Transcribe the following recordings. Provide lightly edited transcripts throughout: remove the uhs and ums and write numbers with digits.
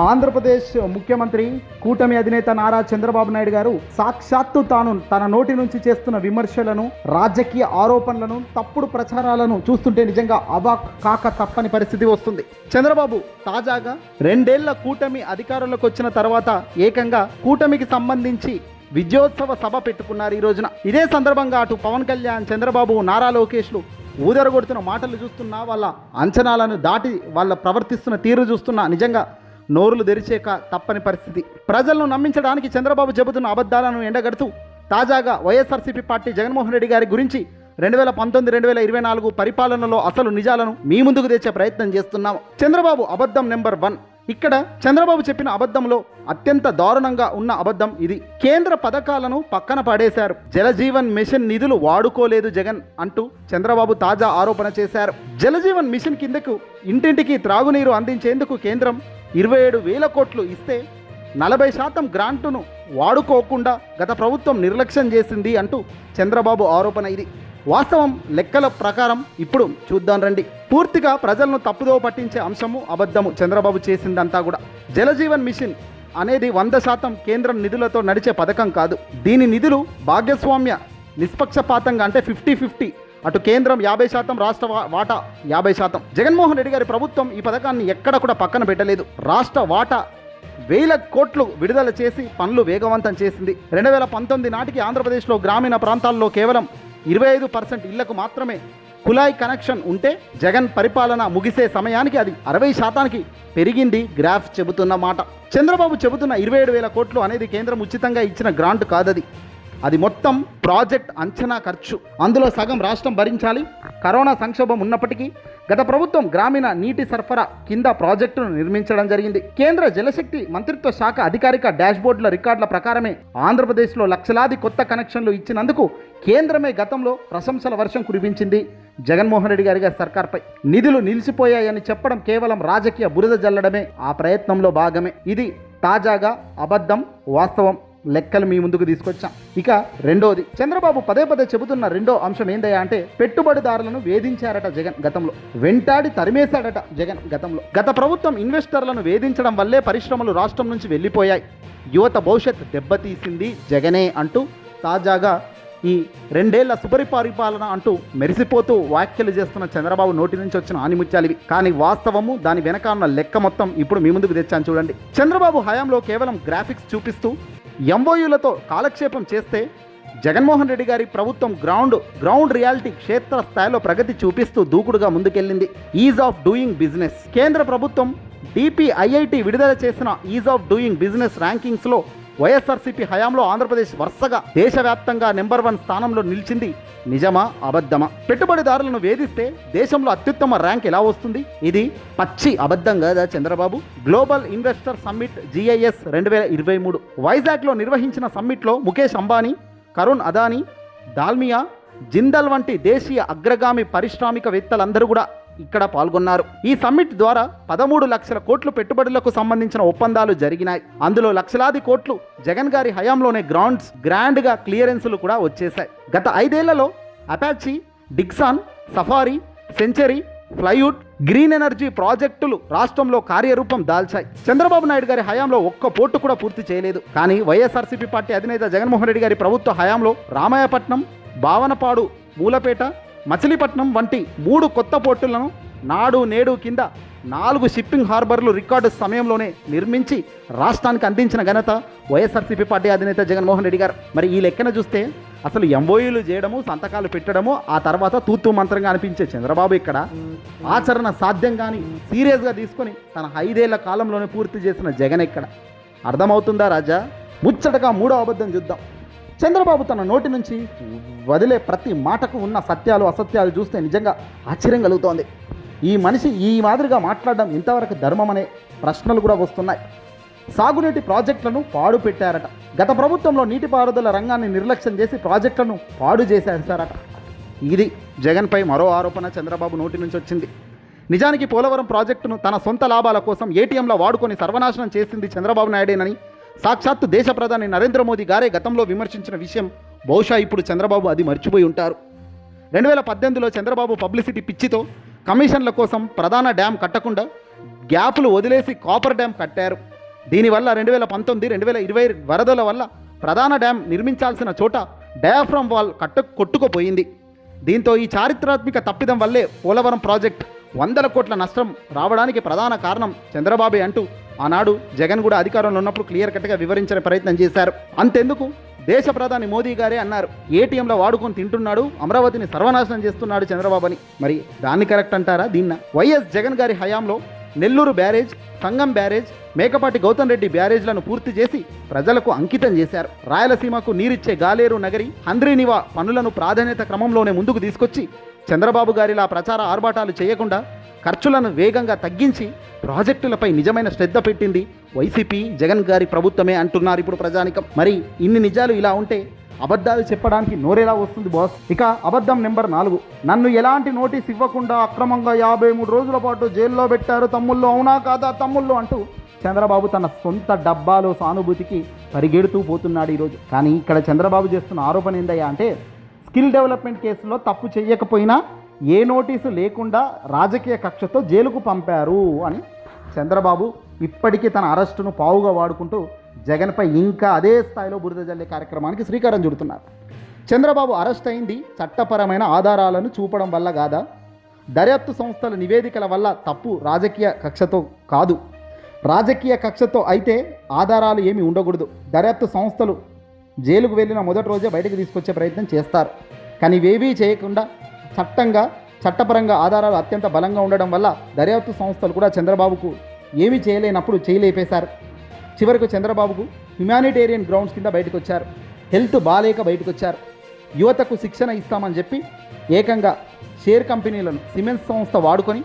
ఆంధ్రప్రదేశ్ ముఖ్యమంత్రి కూటమి అధినేత నారా చంద్రబాబు నాయుడు గారు సాక్షాత్తు తాను తన నోటి నుంచి చేస్తున్న విమర్శలను, రాజకీయ ఆరోపణలను, తప్పుడు ప్రచారాలను చూస్తుంటే నిజంగా అవాక్ కాక తప్పని పరిస్థితి వస్తుంది. చంద్రబాబు తాజాగా 2 ఏళ్ల కూటమి అధికారంలోకి వచ్చిన తర్వాత ఏకంగా కూటమికి సంబంధించి విజయోత్సవ సభ పెట్టుకున్నారు ఈ రోజున. ఇదే సందర్భంగా అటు పవన్ కళ్యాణ్, చంద్రబాబు, నారా లోకేష్లు ఊదరగొడుతున్న మాటలు చూస్తున్నా, వాళ్ళ అంచనాలను దాటి వాళ్ళ ప్రవర్తిస్తున్న తీరు చూస్తున్నా నిజంగా నోరులు తెరిచేక తప్పని పరిస్థితి. ప్రజలను నమ్మించడానికి చంద్రబాబు చెబుతున్న అబద్ధాలను ఎండగడుతూ తాజాగా వైఎస్ఆర్సీపీ పార్టీ జగన్మోహన్ రెడ్డి గారి గురించి 2019-2024 పరిపాలనలో అసలు నిజాలను మీ ముందుకు తెచ్చే ప్రయత్నం చేస్తున్నాము. చంద్రబాబు అబద్ధం నెంబర్ 1. ఇక్కడ చంద్రబాబు చెప్పిన అబద్ధంలో అత్యంత దారుణంగా ఉన్న అబద్ధం ఇది. కేంద్ర పథకాలను పక్కన పడేశారు, జలజీవన్ మిషన్ నిధులు వాడుకోలేదు జగన్ అంటూ చంద్రబాబు తాజా ఆరోపణ చేశారు. జలజీవన్ మిషన్ కిందకు ఇంటింటికి త్రాగునీరు అందించేందుకు కేంద్రం 27,000 కోట్లు ఇస్తే 40% గ్రాంటును వాడుకోకుండా గత ప్రభుత్వం నిర్లక్ష్యం చేసింది అంటూ చంద్రబాబు ఆరోపణ ఇది. వాస్తవం లెక్కల ప్రకారం ఇప్పుడు చూద్దాం రండి. పూర్తిగా ప్రజలను తప్పుదో పట్టించే అంశము అబద్ధము చంద్రబాబు చేసిందంతా కూడా. జలజీవన్ మిషన్ అనేది 100% కేంద్రం నిధులతో నడిచే పథకం కాదు. దీని నిధులు భాగస్వామ్య నిష్పక్షపాతంగా, అంటే 50-50, అటు కేంద్రం 50%, రాష్ట్ర వాటా 50%. జగన్మోహన్ రెడ్డి గారి ప్రభుత్వం ఈ పథకాన్ని ఎక్కడ కూడా పక్కన పెట్టలేదు. రాష్ట్ర వాటా 1,000 కోట్లు విడుదల చేసి పనులు వేగవంతం చేసింది. 2019 నాటికి ఆంధ్రప్రదేశ్లో గ్రామీణ ప్రాంతాల్లో కేవలం 25% ఇళ్లకు మాత్రమే కుళాయి కనెక్షన్ ఉంటే జగన్ పరిపాలన ముగిసే సమయానికి అది 60%కి పెరిగింది. గ్రాఫ్ చెబుతున్న మాట. చంద్రబాబు చెబుతున్న 27,000 కోట్లు అనేది కేంద్రం ఉచితంగా ఇచ్చిన గ్రాంట్ కాదది. అది మొత్తం ప్రాజెక్ట్ అంచనా ఖర్చు. అందులో సగం రాష్ట్రం భరించాలి. కరోనా సంక్షోభం ఉన్నప్పటికీ గత ప్రభుత్వం గ్రామీణ నీటి సరఫరా కింద ప్రాజెక్టును నిర్మించడం జరిగింది. కేంద్ర జలశక్తి మంత్రిత్వ శాఖ అధికారిక డాష్బోర్డుల రికార్డుల ప్రకారమే ఆంధ్రప్రదేశ్లో లక్షలాది కొత్త కనెక్షన్లు ఇచ్చినందుకు కేంద్రమే గతంలో ప్రశంసల వర్షం కురిపించింది జగన్మోహన్ రెడ్డి గారి సర్కార్పై. నిధులు నిలిచిపోయాయని చెప్పడం కేవలం రాజకీయ బురద జల్లడమే ఆ ప్రయత్నంలో భాగమే. ఇది తాజాగా అబద్ధం, వాస్తవం లెక్కలు మీ ముందుకు తీసుకొచ్చాం. ఇక రెండోది, చంద్రబాబు పదే చెబుతున్న రెండో అంశం ఏందయ్యా అంటే పెట్టుబడిదారులను వేధించారట జగన్ గతంలో, వెంటాడి తరిమేశాడట జగన్ గతంలో. గత ప్రభుత్వం ఇన్వెస్టర్లను వేధించడం వల్లే పరిశ్రమలు రాష్ట్రం నుంచి వెళ్ళిపోయాయి, యువత భవిష్యత్ దెబ్బతీసింది జగనే అంటూ తాజాగా ఈ 2 ఏళ్ల సుపరిపాలన అంటూ మెరిసిపోతూ వ్యాఖ్యలు చేస్తున్న చంద్రబాబు నోటి నుంచి వచ్చిన ఆనిముత్యాలివి. కానీ వాస్తవము, దాని వెనక ఉన్న లెక్క మొత్తం ఇప్పుడు మీ ముందుకు తెచ్చాను చూడండి. చంద్రబాబు హయాంలో కేవలం గ్రాఫిక్స్ చూపిస్తూ ఎంఓయూలతో కాలక్షేపం చేస్తే జగన్మోహన్ రెడ్డి గారి ప్రభుత్వం గ్రౌండ్ రియాలిటీ క్షేత్ర స్థాయిలో ప్రగతి చూపిస్తూ దూకుడుగా ముందుకెళ్ళింది. Is of doing business. కేంద్ర ప్రభుత్వం DPIIT విడుదల చేసిన is of doing business ర్యాంకింగ్స్లో YSRCP హయాంలో ఆంధ్రప్రదేశ్ వరుసగా దేశవ్యాప్తంగా నెంబర్ 1 స్థానంలో నిలిచింది. నిజమా అబద్ధమా? పెట్టుబడిదారులను వేధిస్తే దేశంలో అత్యుత్తమ ర్యాంక్ ఎలా వస్తుంది? ఇది పచ్చి అబద్ధం కదా Chandrababu. Global investor summit GIS 2023 వైజాగ్లో నిర్వహించిన సమ్మిట్లో ముఖేష్ అంబానీ, కరుణ్ అదానీ, దాల్మియా, జిందల్ వంటి దేశీయ అగ్రగామి పారిశ్రామికవేత్తలందరూ కూడా ఇక్కడ పాల్గొన్నారు. ఈ సమ్మిట్ ద్వారా 13 లక్షల కోట్లు పెట్టుబడులకు సంబంధించిన ఒప్పందాలు జరిగినాయి. అందులో లక్షలాది కోట్లు జగన్ గారి హయాంలోనే గ్రాండ్గా క్లియరెన్సులు కూడా వచ్చేశాయి. గత 5 ఏళ్లలో Apache, Dixon, safari, century, plywood, green energy ప్రాజెక్టులు రాష్ట్రంలో కార్యరూపం దాల్చాయి. చంద్రబాబు నాయుడు గారి హయాంలో ఒక్క పోర్టు కూడా పూర్తి చేయలేదు. కానీ వైఎస్ఆర్సీపీ పార్టీ అధినేత జగన్మోహన్ రెడ్డి గారి ప్రభుత్వ హయాంలో రామాయపట్నం, భావనపాడు, మూలపేట, మచిలీపట్నం వంటి 3 కొత్త పోర్టులను నాడు నేడు కింద 4 షిప్పింగ్ హార్బర్లు రికార్డు సమయంలోనే నిర్మించి రాష్ట్రానికి అందించిన ఘనత వైఎస్ఆర్సీపీ పార్టీ అధినేత జగన్మోహన్ రెడ్డి గారు. మరి ఈ లెక్కన చూస్తే అసలు ఎంఓయూలు చేయడము, సంతకాలు పెట్టడము, ఆ తర్వాత తూతూ మంత్రంగా అనిపించే చంద్రబాబు ఇక్కడ ఆచరణ సాధ్యం కానీ సీరియస్గా తీసుకొని తన 5 ఏళ్ల కాలంలోనే పూర్తి చేసిన జగన్ ఇక్కడ. అర్థమవుతుందా రాజా? ముచ్చటగా 3వ అబద్ధం చూద్దాం. చంద్రబాబు తన నోటి నుంచి వదిలే ప్రతి మాటకు ఉన్న సత్యాలు అసత్యాలు చూస్తే నిజంగా ఆశ్చర్యం కలుగుతోంది. ఈ మనిషి ఈ మాదిరిగా మాట్లాడడం ఇంతవరకు ధర్మం అనే ప్రశ్నలు కూడా వస్తున్నాయి. సాగునీటి ప్రాజెక్టులను పాడు పెట్టారట. గత ప్రభుత్వంలో నీటిపారుదల రంగాన్ని నిర్లక్ష్యం చేసి ప్రాజెక్టులను పాడు చేశారట. ఇది జగన్పై మరో ఆరోపణ చంద్రబాబు నోటి నుంచి వచ్చింది. నిజానికి పోలవరం ప్రాజెక్టును తన సొంత లాభాల కోసం ATMలా వాడుకొని సర్వనాశనం చేసింది చంద్రబాబు నాయుడేనని సాక్షాత్తు దేశ ప్రధాని నరేంద్ర మోదీ గారే గతంలో విమర్శించిన విషయం బహుశా ఇప్పుడు చంద్రబాబు అది మర్చిపోయి ఉంటారు. 2018లో చంద్రబాబు పబ్లిసిటీ పిచ్చితో కమిషన్ల కోసం ప్రధాన డ్యాం కట్టకుండా గ్యాపులు వదిలేసి కాపర్ డ్యామ్ కట్టారు. దీనివల్ల 2019, 2020 వరదల వల్ల ప్రధాన డ్యామ్ నిర్మించాల్సిన చోట డయాఫ్రమ్ వాల్ కొట్టుకుపోయింది. దీంతో ఈ చారిత్రాత్మక తప్పిదం వల్లే పోలవరం ప్రాజెక్ట్ 100 కోట్ల నష్టం రావడానికి ప్రధాన కారణం చంద్రబాబే అంటూ ఆనాడు జగన్ కూడా అధికారంలో ఉన్నప్పుడు క్లియర్ కట్గా వివరించే ప్రయత్నం చేశారు. అంతెందుకు, దేశ ప్రధాని మోదీ గారే అన్నారు, ఏటీఎంలో వాడుకొని తింటున్నాడు, అమరావతిని సర్వనాశనం చేస్తున్నాడు చంద్రబాబు అని. మరి దాన్ని కరెక్ట్ అంటారా? దీన్న వైఎస్ జగన్ గారి హయాంలో నెల్లూరు బ్యారేజ్, సంగం బ్యారేజ్, మేకపాటి గౌతమ్ రెడ్డి బ్యారేజ్లను పూర్తి చేసి ప్రజలకు అంకితం చేశారు. రాయలసీమకు నీరిచ్చే గాలేరు నగరి, హంద్రీనివా పనులను ప్రాధాన్యత క్రమంలోనే ముందుకు తీసుకొచ్చి చంద్రబాబు గారిలా ప్రచార ఆర్భాటాలు చేయకుండా ఖర్చులను వేగంగా తగ్గించి ప్రాజెక్టులపై నిజమైన శ్రద్ధ పెట్టింది వైసీపీ జగన్ గారి ప్రభుత్వమే అంటున్నారు ఇప్పుడు ప్రజానికం. మరి ఇన్ని నిజాలు ఇలా ఉంటే అబద్ధాలు చెప్పడానికి నోరేలా వస్తుంది బాస్? ఇక అబద్ధం నెంబర్ 4, నన్ను ఎలాంటి నోటీస్ ఇవ్వకుండా అక్రమంగా 53 రోజుల పాటు జైల్లో పెట్టారు తమ్ముళ్ళు, అవునా కాదా తమ్ముళ్ళు అంటూ చంద్రబాబు తన సొంత డబ్బాలో సానుభూతికి పరిగెడుతూ పోతున్నాడు ఈరోజు. కానీ ఇక్కడ చంద్రబాబు చేస్తున్న ఆరోపణ ఏందయ్యా అంటే, స్కిల్ డెవలప్మెంట్ కేసులో తప్పు చేయకపోయినా ఏ నోటీసు లేకుండా రాజకీయ కక్షతో జైలుకు పంపారు అని చంద్రబాబు ఇప్పటికీ తన అరెస్టును పావుగా వాడుకుంటూ జగన్పై ఇంకా అదే స్థాయిలో బురద జల్లే కార్యక్రమానికి శ్రీకారం చుడుతున్నారు. చంద్రబాబు అరెస్ట్ అయింది చట్టపరమైన ఆధారాలను చూపడం వల్ల కాదా? దర్యాప్తు సంస్థల నివేదికల వల్ల తప్పు రాజకీయ కక్షతో కాదు. రాజకీయ కక్షతో అయితే ఆధారాలు ఏమీ ఉండకూడదు. దర్యాప్తు సంస్థలు జైలుకు వెళ్ళిన మొదటి రోజే బయటకు తీసుకొచ్చే ప్రయత్నం చేస్తారు. కానీ ఇవేవీ చేయకుండా చట్టపరంగా ఆధారాలు అత్యంత బలంగా ఉండడం వల్ల దర్యాప్తు సంస్థలు కూడా చంద్రబాబుకు ఏమీ చేయలేనప్పుడు చేయలేపేశారు. చివరకు చంద్రబాబుకు హ్యుమానిటేరియన్ గ్రౌండ్స్ కింద బయటకు వచ్చారు. హెల్త్ బాలేక బయటకు వచ్చారు. యువతకు శిక్షణ ఇస్తామని చెప్పి ఏకంగా షేర్ కంపెనీలను సిమెంట్స్ సంస్థ వాడుకొని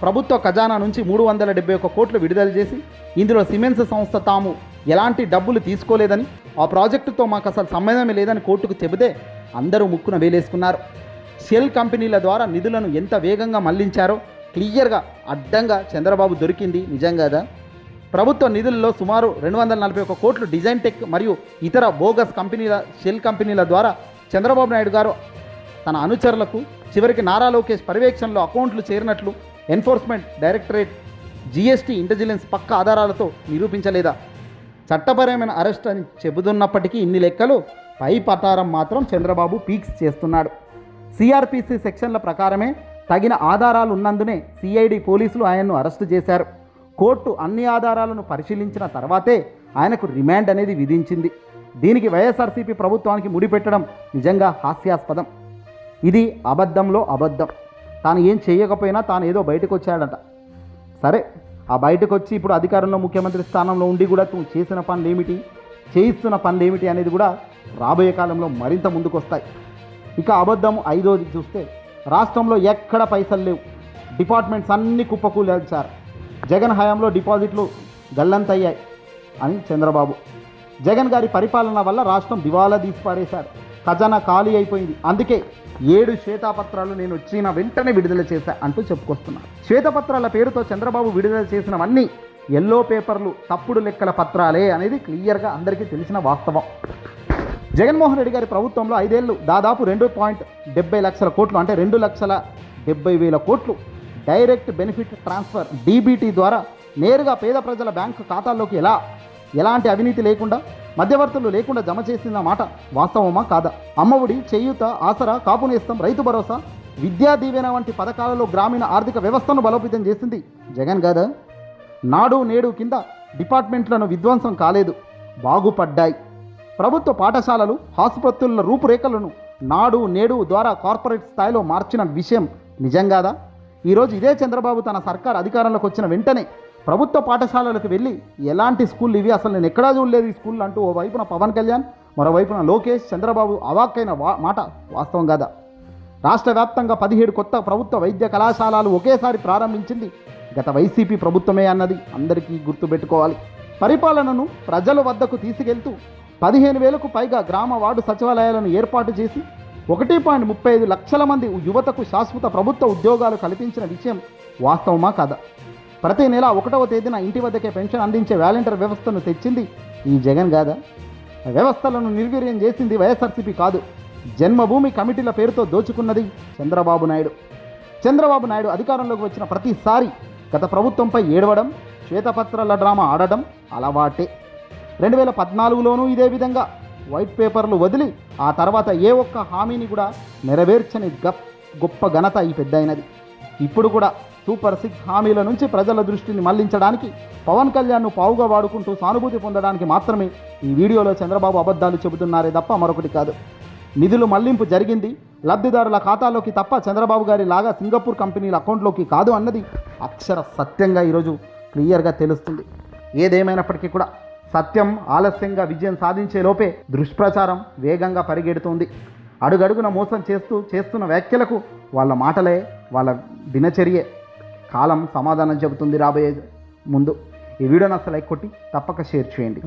ప్రభుత్వ ఖజానా నుంచి 371 కోట్లు విడుదల చేసి ఇందులో సిమెంట్స్ సంస్థ తాము ఎలాంటి డబ్బులు తీసుకోలేదని, ఆ ప్రాజెక్టుతో మాకు అసలు సంబంధమే లేదని కోర్టుకు చెబితే అందరూ ముక్కున వేలేసుకున్నారు. షెల్ కంపెనీల ద్వారా నిధులను ఎంత వేగంగా మళ్లించారో క్లియర్గా అడ్డంగా చంద్రబాబు దొరికింది. నిజం కదా? ప్రభుత్వ నిధుల్లో సుమారు 241 కోట్లు డిజైన్ టెక్ మరియు ఇతర బోగస్ కంపెనీల షెల్ కంపెనీల ద్వారా చంద్రబాబు నాయుడు గారు తన అనుచరులకు చివరికి నారా లోకేష్ పర్యవేక్షణలో అకౌంట్లు చేరినట్లు ఎన్ఫోర్స్మెంట్ డైరెక్టరేట్, జీఎస్టీ, ఇంటెలిజెన్స్ పక్క ఆధారాలతో నిరూపించలేదా? చట్టపరమైన అరెస్ట్ అని చెబుతున్నప్పటికీ ఇన్ని లెక్కలు పై పటారం మాత్రం చంద్రబాబు పీక్స్ చేస్తున్నాడు. సిఆర్పిసి సెక్షన్ల ప్రకారమే తగిన ఆధారాలు ఉన్నందునే సిఐడి పోలీసులు ఆయన్ను అరెస్టు చేశారు. కోర్టు అన్ని ఆధారాలను పరిశీలించిన తర్వాతే ఆయనకు రిమాండ్ అనేది విధించింది. దీనికి వైఎస్ఆర్సీపీ ప్రభుత్వానికి ముడిపెట్టడం నిజంగా హాస్యాస్పదం. ఇది అబద్ధంలో అబద్ధం. తాను ఏం చేయకపోయినా తాను ఏదో బయటకు వచ్చాడట. సరే, ఆ బయటకు వచ్చి ఇప్పుడు అధికారంలో ముఖ్యమంత్రి స్థానంలో ఉండి కూడా తను చేసిన పనులు ఏమిటి, చేయిస్తున్న పనులు ఏమిటి అనేది కూడా రాబోయే కాలంలో మరింత ముందుకు వస్తాయి. ఇక అబద్ధం 5వది చూస్తే, రాష్ట్రంలో ఎక్కడ పైసలు లేవు, డిపార్ట్మెంట్స్ అన్ని కుప్పకూల్చారు, జగన్ హయాంలో డిపాజిట్లు గల్లంతయ్యాయి అని చంద్రబాబు. జగన్ గారి పరిపాలన వల్ల రాష్ట్రం దివాలా తీసి పారేశాడు, ఖజానా ఖాళీ అయిపోయింది, అందుకే 7 శ్వేతపత్రాలు నేను వచ్చిన వెంటనే విడుదల చేశా అంటూ చెప్పుకొస్తున్నారు. శ్వేతపత్రాల పేరుతో చంద్రబాబు విడుదల చేసినవన్నీ ఎల్లో పేపర్లు, తప్పుడు లెక్కల పత్రాలే అనేది క్లియర్గా అందరికీ తెలిసిన వాస్తవం. జగన్మోహన్ రెడ్డి గారి ప్రభుత్వంలో 5 ఏళ్ళు దాదాపు 2.70 లక్షల కోట్లు, అంటే 2,70,000 కోట్లు డైరెక్ట్ బెనిఫిట్ ట్రాన్స్ఫర్ డీబీటీ ద్వారా నేరుగా పేద ప్రజల బ్యాంకు ఖాతాల్లోకి ఎలాంటి అవినీతి లేకుండా, మధ్యవర్తులు లేకుండా జమ చేసిన మాట వాస్తవమా కాదా? అమ్మఒడి, చేయూత, ఆసరా, కాపు నేస్తం, రైతు భరోసా, విద్యా దీవెన వంటి పథకాలలో గ్రామీణ ఆర్థిక వ్యవస్థను బలోపేతం చేసింది జగన్ కాదా? నాడు నేడు కింద డిపార్ట్మెంట్లను విధ్వంసం కాలేదు, బాగుపడ్డాయి. ప్రభుత్వ పాఠశాలలు, ఆసుపత్రుల రూపురేఖలను నాడు నేడు ద్వారా కార్పొరేట్ స్థాయిలో మార్చిన విషయం నిజం కాదా? ఈరోజు ఇదే చంద్రబాబు తన సర్కార్ అధికారంలోకి వచ్చిన వెంటనే ప్రభుత్వ పాఠశాలలకు వెళ్ళి ఎలాంటి స్కూళ్ళు ఇవి, అసలు నేను ఎక్కడా చూడలేదు ఈ స్కూళ్ళు అంటూ ఓవైపున పవన్ కళ్యాణ్, మరోవైపున లోకేష్, చంద్రబాబు అవాక్కైన మాట వాస్తవం కాదా? రాష్ట్ర వ్యాప్తంగా 17 కొత్త ప్రభుత్వ వైద్య కళాశాలలు ఒకేసారి ప్రారంభించింది గత వైసీపీ ప్రభుత్వమే అన్నది అందరికీ గుర్తుపెట్టుకోవాలి. పరిపాలనను ప్రజల వద్దకు తీసుకెళ్తూ 15,000కు పైగా గ్రామ వార్డు సచివాలయాలను ఏర్పాటు చేసి 1.35 లక్షల మంది యువతకు శాశ్వత ప్రభుత్వ ఉద్యోగాలు కల్పించిన విషయం వాస్తవమా కాదా? ప్రతి నెల 1వ తేదీన ఇంటి వద్దకే పెన్షన్ అందించే వాలంటీర్ వ్యవస్థను తెచ్చింది ఈ జగన్ కాదా? వ్యవస్థలను నిర్వీర్యం చేసింది వైఎస్ఆర్సీపీ కాదు, జన్మభూమి కమిటీల పేరుతో దోచుకున్నది చంద్రబాబు నాయుడు. చంద్రబాబు నాయుడు అధికారంలోకి వచ్చిన ప్రతిసారి గత ప్రభుత్వంపై ఏడవడం, శ్వేతపత్రాల డ్రామా ఆడడం అలవాటే. 2014లోనూ ఇదే విధంగా వైట్ పేపర్లు వదిలి ఆ తర్వాత ఏ ఒక్క హామీని కూడా నెరవేర్చని గొప్ప ఘనత ఈ పెద్దయినది. ఇప్పుడు కూడా సూపర్ 6 హామీల నుంచి ప్రజల దృష్టిని మళ్లించడానికి పవన్ కళ్యాణ్ను పావుగా వాడుకుంటూ సానుభూతి పొందడానికి మాత్రమే ఈ వీడియోలో చంద్రబాబు అబద్ధాలు చెబుతున్నారే తప్ప మరొకటి కాదు. నిధులు మళ్లింపు జరిగింది లబ్ధిదారుల ఖాతాలోకి తప్ప చంద్రబాబు గారి లాగా సింగపూర్ కంపెనీల అకౌంట్లోకి కాదు అన్నది అక్షర సత్యంగా ఈరోజు క్లియర్గా తెలుస్తుంది. ఏదేమైనప్పటికీ కూడా సత్యం ఆలస్యంగా విజయం సాధించే లోపే దుష్ప్రచారం వేగంగా పరిగెడుతోంది. అడుగడుగున మోసం చేస్తున్న వ్యాఖ్యలకు వాళ్ళ మాటలే, వాళ్ళ దినచర్యే కాలం సమాధానం చెబుతుంది రాబోయే ముందు. ఈ వీడియోని అసలు లైక్ కొట్టి తప్పక షేర్ చేయండి.